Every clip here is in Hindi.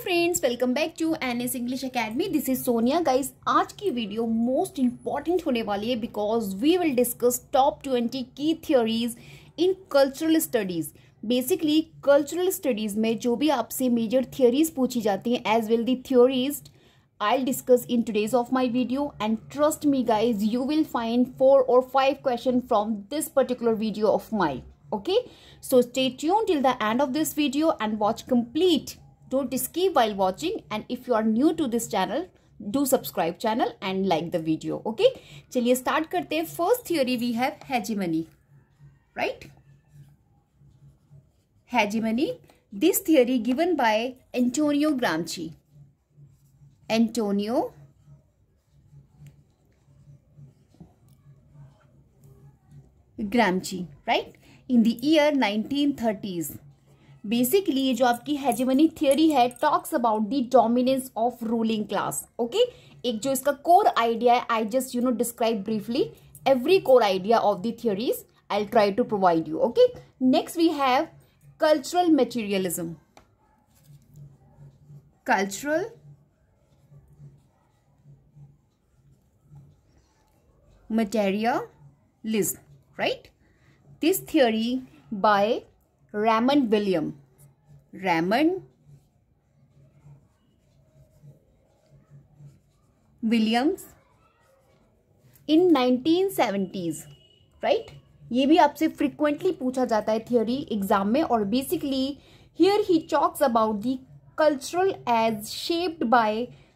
Friends, welcome back to NS English academy. This is Sonia. Guys, आज की वीडियो मोस्ट इंपॉर्टेंट होने वाली है because we will discuss top 20 की theories in cultural studies. Basically cultural studies में जो भी आपसे मेजर थ्योरीज पूछी जाती हैं as well the theories I'll discuss in today's of my video, and trust me guys, you will find 4 or 5 questions from this particular video of mine. Okay, so stay tuned till the end of this video and watch complete. Don't skip while watching, and if you are new to this channel, do subscribe channel and like the video. Okay, चलिए start करते हैं. First theory we have hegemony, right? Hegemony. This theory given by Antonio Gramsci. Antonio Gramsci, right? In the year 1930s. Basically ये जो आपकी हेजेमनी थियोरी है talks about the dominance of ruling class. Okay, एक जो इसका कोर आइडिया है, I just describe briefly every core idea of the theories I try to provide you. Okay, next we have cultural materialism. कल्चरल materialism, right? This theory by Raymond Williams in 1970s, right? ये भी आपसे frequently पूछा जाता है theory एग्जाम में. और basically here he talks about the cultural as shaped by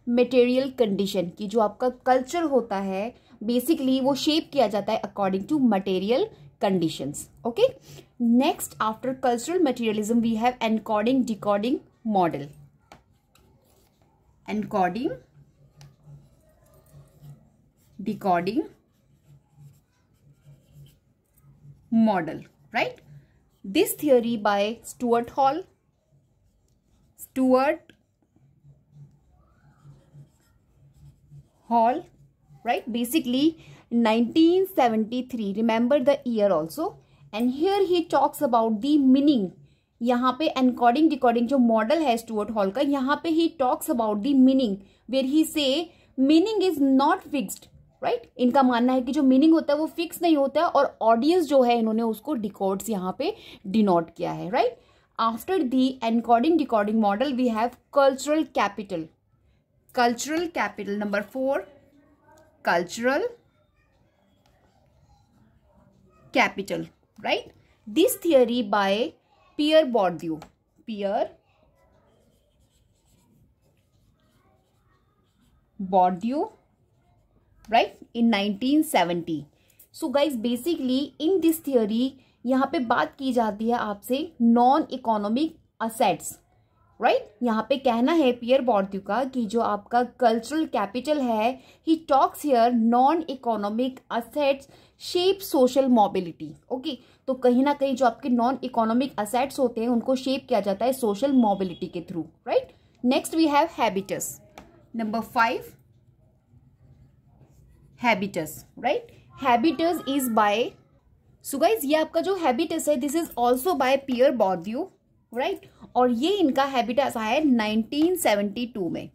material condition, कि जो आपका कल्चर होता है बेसिकली वो शेप किया जाता है according to material conditions. Okay, next after cultural materialism we have encoding decoding model. Encoding decoding model, right? This theory by Stuart Hall, right? Basically 1973, remember the year also, and here he talks about the meaning. यहाँ पे encoding decoding जो मॉडल है स्टुअर्ट हॉल का, यहाँ पे he talks about the meaning where he say meaning is not fixed, right? इनका मानना है कि जो मीनिंग होता है वो फिक्स नहीं होता है और ऑडियंस जो है इन्होंने उसको डिकोड्स यहाँ पे डिनोट किया है, right? After the encoding decoding model we have cultural capital. Cultural capital number 4, cultural capital, right? This theory by Pierre Bourdieu, right, in 1970. So guys, basically in this theory यहाँ पे बात की जाती है आपसे नॉन इकोनॉमिक असेट्स, राइट? यहाँ पे कहना है पियर बॉर्ड्यू का कि जो आपका कल्चरल कैपिटल है, ही talks here non economic assets shape social mobility. Okay, तो कहीं ना कहीं जो आपके नॉन इकोनॉमिक असेट्स होते हैं उनको शेप किया जाता है सोशल मोबिलिटी के through, right? Next we have habitus. Number 5, habitus, right? Habitus is by, so guys ये आपका जो हैबिटस है this is also by Pierre Bourdieu, right? और ये इनका हैबिटस आया है 1972 में.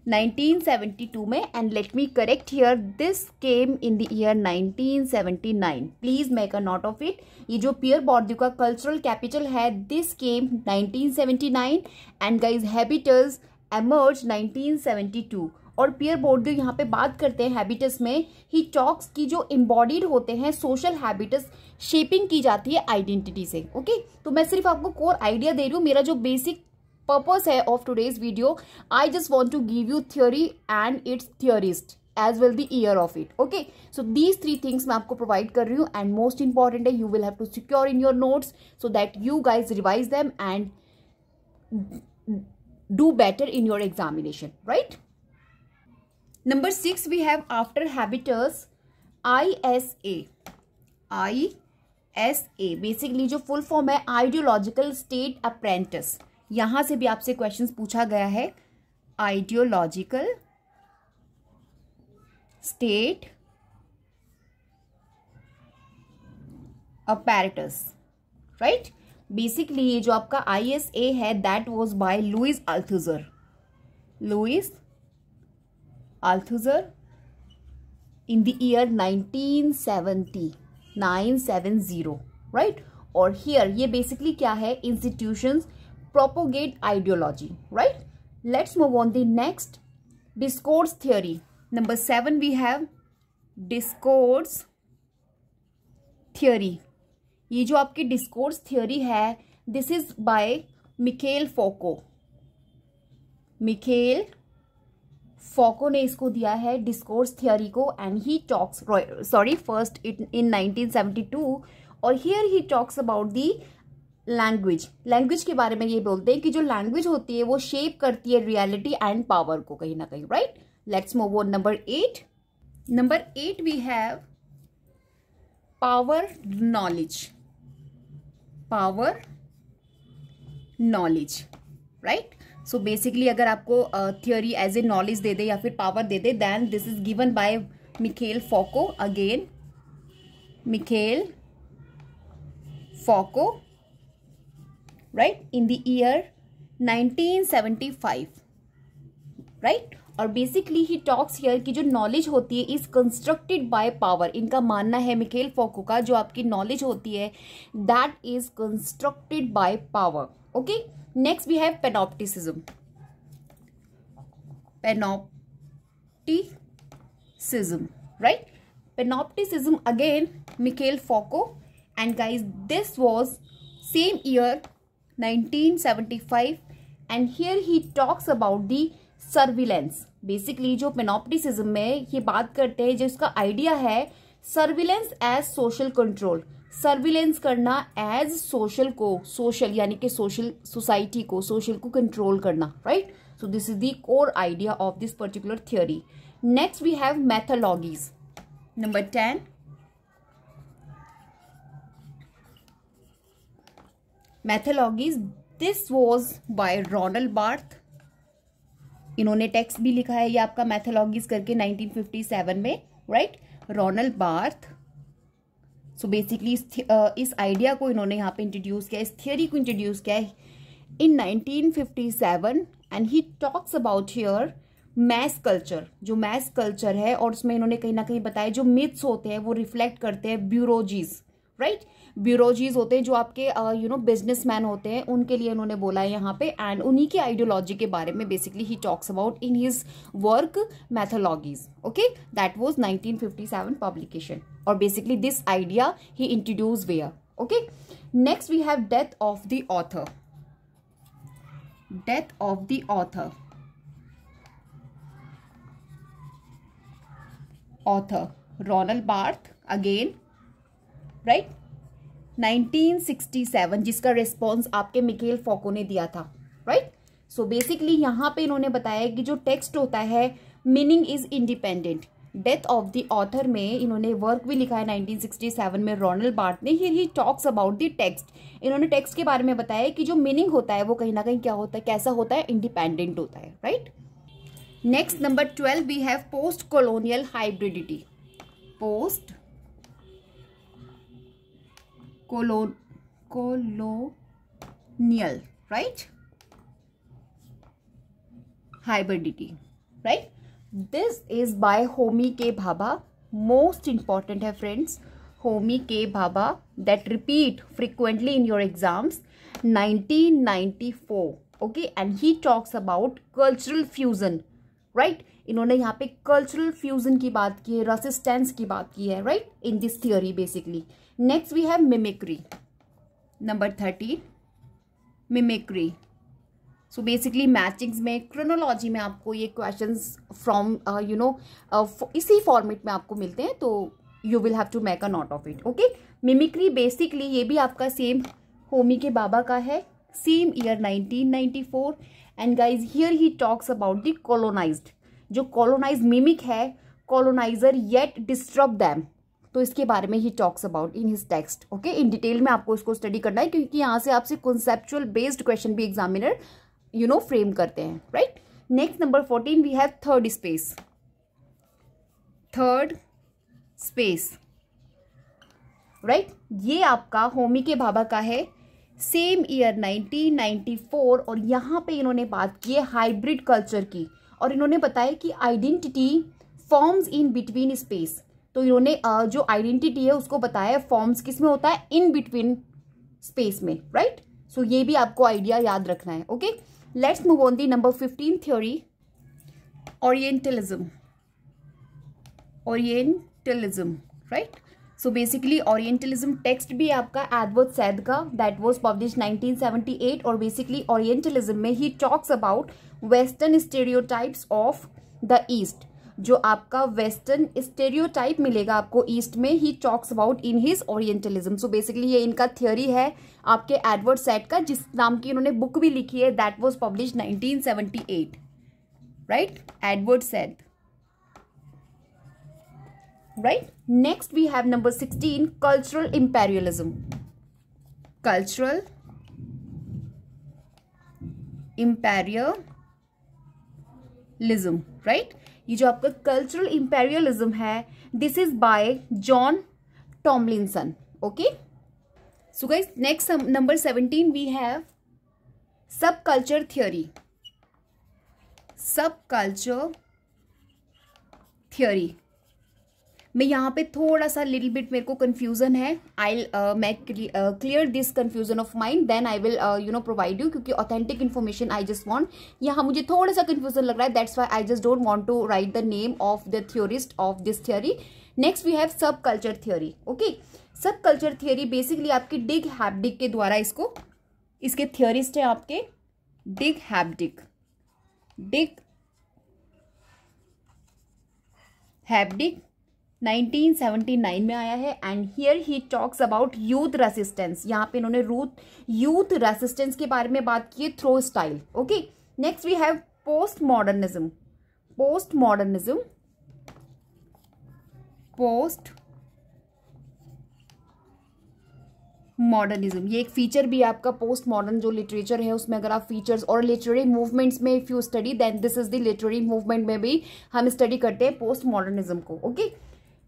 1972 में, and let me correct here, this came in the year 1979. Please make a note of it. ये जो पियर बॉर्ड्यू का कल्चरल कैपिटल है this came 1979 and guys habitus emerge 1972. और पियर बोर्डियो यहाँ पे बात करते हैं हैबिटस में, ही टॉक्स की जो एम्बॉडीड होते हैं सोशल हैबिटस शेपिंग की जाती है आइडेंटिटी से. ओके, तो मैं सिर्फ आपको कोर आइडिया दे रही हूँ. मेरा जो बेसिक पर्पस है of today's video, I just want to give you theory and its theorist as well the year of it. Okay, so these 3 things मैं आपको प्रोवाइड कर रही हूँ एंड मोस्ट इंपॉर्टेंट है, you will have to secure in your notes so that you guys revise them and do better in your examination, right? Number 6 we have after habitus ISA. Basically जो फुल फॉर्म है आइडियोलॉजिकल स्टेट अप्रेंटिस. यहां से भी आपसे क्वेश्चंस पूछा गया है. Ideological state apparatus, right? Basically ये जो आपका ISA है that was by Louis Althusser. Louis Althusser in the year 1970 right? और here ये basically क्या है, institutions propagate ideology, right? Let's move on the next, discourse theory. Number 7 we have discourse theory. ये जो आपकी discourse theory है, this is by Michel Foucault. Michel Foucault ने इसको दिया है डिस्कोर्स थियोरी को, and he talks first in 1972, और here he talks about the language के बारे में. ये बोलते हैं कि जो लैंग्वेज होती है वो शेप करती है रियलिटी एंड पावर को कहीं ना कहीं, right? Let's move on number 8. Number 8 we have power knowledge, right? So basically अगर आपको थियोरी एज ए नॉलेज दे दे या फिर पावर दे दे, then this is given by Michel Foucault. Again Michel Foucault, right, in the year 1975, right? और बेसिकली ही टॉक्स हियर कि जो नॉलेज होती है इज कंस्ट्रक्टेड बाय पावर. इनका मानना है मिखेल फोको का, जो आपकी नॉलेज होती है that is constructed by power. Okay, next we have panopticism, right? Panopticism again Mikhail Foucault, and guys this was same year 1975, and here he talks about the surveillance. basically जो panopticism में ये बात करते हैं, जो इसका आइडिया है surveillance as social control, surveillance करना एज सोशल यानी कि सोसाइटी को, सोशल को कंट्रोल करना, right? So this is the core idea of this particular theory. Next we have mythologies. Number 10 mythologies, this was by Roland Barthes. इन्होंने टेक्स्ट भी लिखा है ये आपका मैथोलॉजीज करके 1957 में, right? Roland Barthes. So basically इस आइडिया को इन्होंने यहाँ पे इंट्रोड्यूस किया, इस थियोरी को इंट्रोड्यूस किया in 1957, and he talks about here mass culture. जो मैस कल्चर है, और उसमें इन्होंने कहीं ना कहीं बताया जो मिथ्स होते हैं वो रिफ्लेक्ट करते हैं ब्यूरोजीज, राइट? ब्यूरोजीज होते हैं जो आपके बिजनेसमैन होते हैं, उनके लिए उन्होंने बोला है यहाँ पे, एंड उन्हीं की आइडियोलॉजी के बारे में basically he talks about in his work mythologies. Okay, that was 1957 publication, और basically this idea he introduce where. Okay, next we have death of the author. Author Roland Barthes again, right? 1967, जिसका रिस्पॉन्स आपके मिखेल फोको ने दिया था, राइट? सो बेसिकली यहाँ पे इन्होंने बताया कि जो टेक्स्ट होता है meaning is independent. Death of the author में इन्होंने वर्क भी लिखा है 1967 में रोनाल्ड बार्थ ने. Here he talks about the text. इन्होंने टेक्स्ट के बारे में बताया कि जो मीनिंग होता है वो कहीं ना कहीं क्या होता है, कैसा होता है, इंडिपेंडेंट होता है, right? Next number 12 we have post colonial hybridity. Post colonial, right? Hybridity, right? This is by Homi K. Bhabha. Most important है friends, Homi K. Bhabha, that repeat frequently in your exams. 1994, okay? And he talks about cultural fusion, right? इन्होंने यहाँ पे कल्चरल फ्यूजन की बात की है, रेसिस्टेंस की बात की है, right? In this theory basically. Next we have mimicry. Number 13 mimicry. So basically matchings में, क्रोनोलॉजी में आपको ये क्वेश्चंस फ्रॉम इसी फॉर्मेट में आपको मिलते हैं, तो you will have to make a note of it. Okay, mimicry basically ये भी आपका सेम होमी के बाबा का है, same year 1994. And guys here he talks about the colonised. जो कॉलोनाइज मिमिक है, कॉलोनाइजर येट डिस्टर्ब दैम, तो इसके बारे में he talks about in his text. Okay, in detail में आपको इसको स्टडी करना है, क्योंकि यहाँ से आपसे कॉन्सेप्चुअल बेस्ड क्वेश्चन भी एग्जामिनर फ्रेम करते हैं, right? Next number 14 we have third space, right? ये आपका होमी के भाभा का है सेम ईयर 1994, और यहाँ पे इन्होंने बात की है हाइब्रिड कल्चर की, और इन्होंने बताया कि identity forms in between space. तो इन्होंने जो आइडेंटिटी है उसको बताया फॉर्म्स किस में होता है, इन बिटवीन स्पेस में, राइट। सो ये भी आपको आइडिया याद रखना है। Okay, let's move on the number 15 theory, orientalism. Orientalism, right. So basically orientalism text भी आपका एडवर्ड सैद का, दैट वाज पब्लिश 1978, और बेसिकली ओरिएंटलिज्म में he talks about western stereotypes of the east. जो आपका वेस्टर्न स्टेरियोटाइप मिलेगा आपको ईस्ट में, he talks about in his orientalism. So basically ये इनका थ्योरी है आपके एडवर्ड सैड का, जिस नाम की इन्होंने बुक भी लिखी है, that was publish 1978, right, Edward Said, right. Next we have number 16, cultural imperialism. Cultural imperialism, right. ये जो आपका कल्चरल इंपेरियलिज्म है, this is by John Tomlinson. Okay, so guys next number 17 we have sub culture theory. Sub culture theory में यहाँ पे थोड़ा सा लिटिल बिट मेरे को कंफ्यूजन है। I make clear this confusion of mind, then I will provide you, क्योंकि authentic information I just want. यहाँ मुझे थोड़ा सा कंफ्यूजन लग रहा है, that's why I just don't want to write the name of the theorist of this theory. Next we have sub culture theory. Okay, sub culture theory basically आपकी डिग हैब्डिक के द्वारा इसके थ्योरिस्ट है आपके डिग हैब्डिक। डिग हैब्डिक 1979 में आया है, and here he talks about youth resistance. यहाँ पे इन्होंने यूथ रेसिस्टेंस के बारे में बात की है through style. Okay, next we have post modernism. Post modernism, post modernism, ये एक फीचर भी है आपका पोस्ट मॉडर्न जो लिटरेचर है उसमें। अगर आप फीचर्स और लिटरेरी मूवमेंट्स में if you study, then this is the literary movement में भी हम स्टडी करते हैं पोस्ट मॉडर्निज्म को। ओके,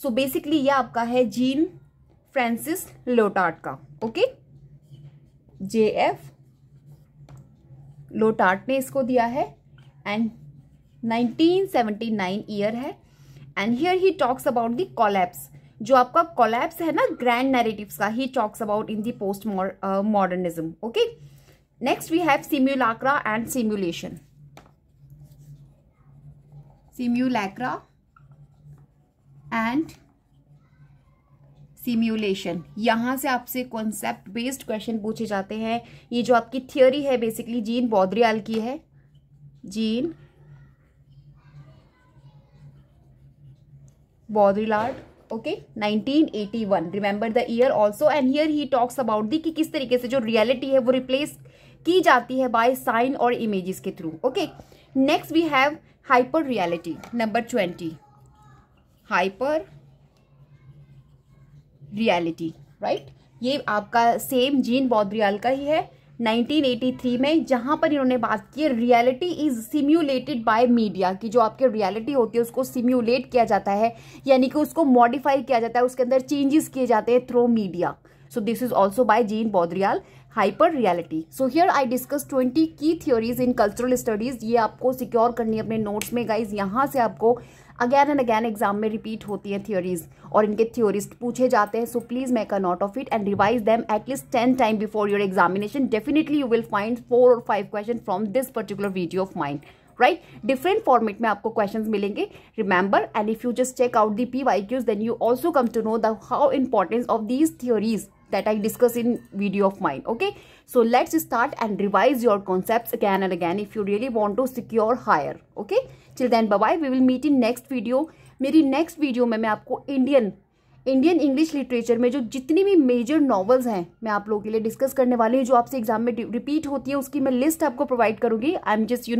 सो बेसिकली ये आपका है जीन फ्रांसिस लोटार्ट का। ओके, JF लोटार्ट ने इसको दिया है, एंड 1979 ईयर है, and here he talks about the collapse. जो आपका कोलैप्स है ना ग्रैंड नैरेटिव्स का, he talks about in the post modernism. Okay, next we have simulacra and simulation. Simulacra and simulation, यहां से आपसे कॉन्सेप्ट बेस्ड क्वेश्चन पूछे जाते हैं। ये जो आपकी थियोरी है बेसिकली जीन बॉद्रियाल की है, Jean Baudrillard. Okay, 1981, remember the year also, and here he talks about the कि किस तरीके से जो रियलिटी है वो रिप्लेस की जाती है बाय साइन और इमेजेस के through. Okay, next we have hyper reality, number 20, hyper reality, right. ये आपका सेम जीन बॉद्रियाल का ही है 1983 में, जहां पर इन्होंने बात की reality is simulated by media, की जो आपके रियलिटी होती है उसको सिम्युलेट किया जाता है, यानी कि उसको मॉडिफाई किया जाता है, उसके अंदर चेंजेस किए जाते हैं through media. So this is also by Jean Baudrillard, hyper reality. So here I discuss 20 की थ्योरीज इन कल्चरल स्टडीज। ये आपको सिक्योर करनी है अपने नोट्स में गाइज, यहाँ से आपको अगैन एंड अगैन एग्जाम में रिपीट होती है थ्योरीज, और इनके थ्योरिस्ट पूछे जाते हैं। So please make a note of it and revise them at least 10 time before your examination. Definitely you will find 4 or 5 question from this particular video of mind, right. Different format में आपको क्वेश्चंस मिलेंगे, remember. And if you just check out the PYQs, then you also come to know the how importance of these theories that I discuss in video of mine. Okay, so let's start and revise your concepts again and again if you really want to secure higher. Okay, till then bye bye, we will meet in next video. मेरी नेक्स्ट वीडियो में मैं आपको इंडियन इंग्लिश लिटरेचर में जो जितनी भी मेजर नॉवेल्स हैं मैं आप लोगों के लिए डिस्कस करने वाली हूँ, जो आपसे एग्जाम में रिपीट होती है, उसकी मैं लिस्ट आपको प्रोवाइड करूंगी। I am just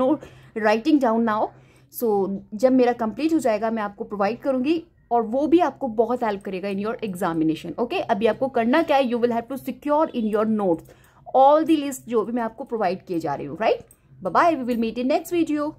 writing down now. So जब मेरा कंप्लीट हो जाएगा मैं आपको प्रोवाइड करूंगी, और वो भी आपको बहुत हेल्प करेगा इन योर एग्जामिनेशन। ओके, अभी आपको करना क्या है, you will have to secure in your notes all the list जो भी मैं आपको प्रोवाइड किए जा रही हूँ, right. Bye bye, we will meet in next video.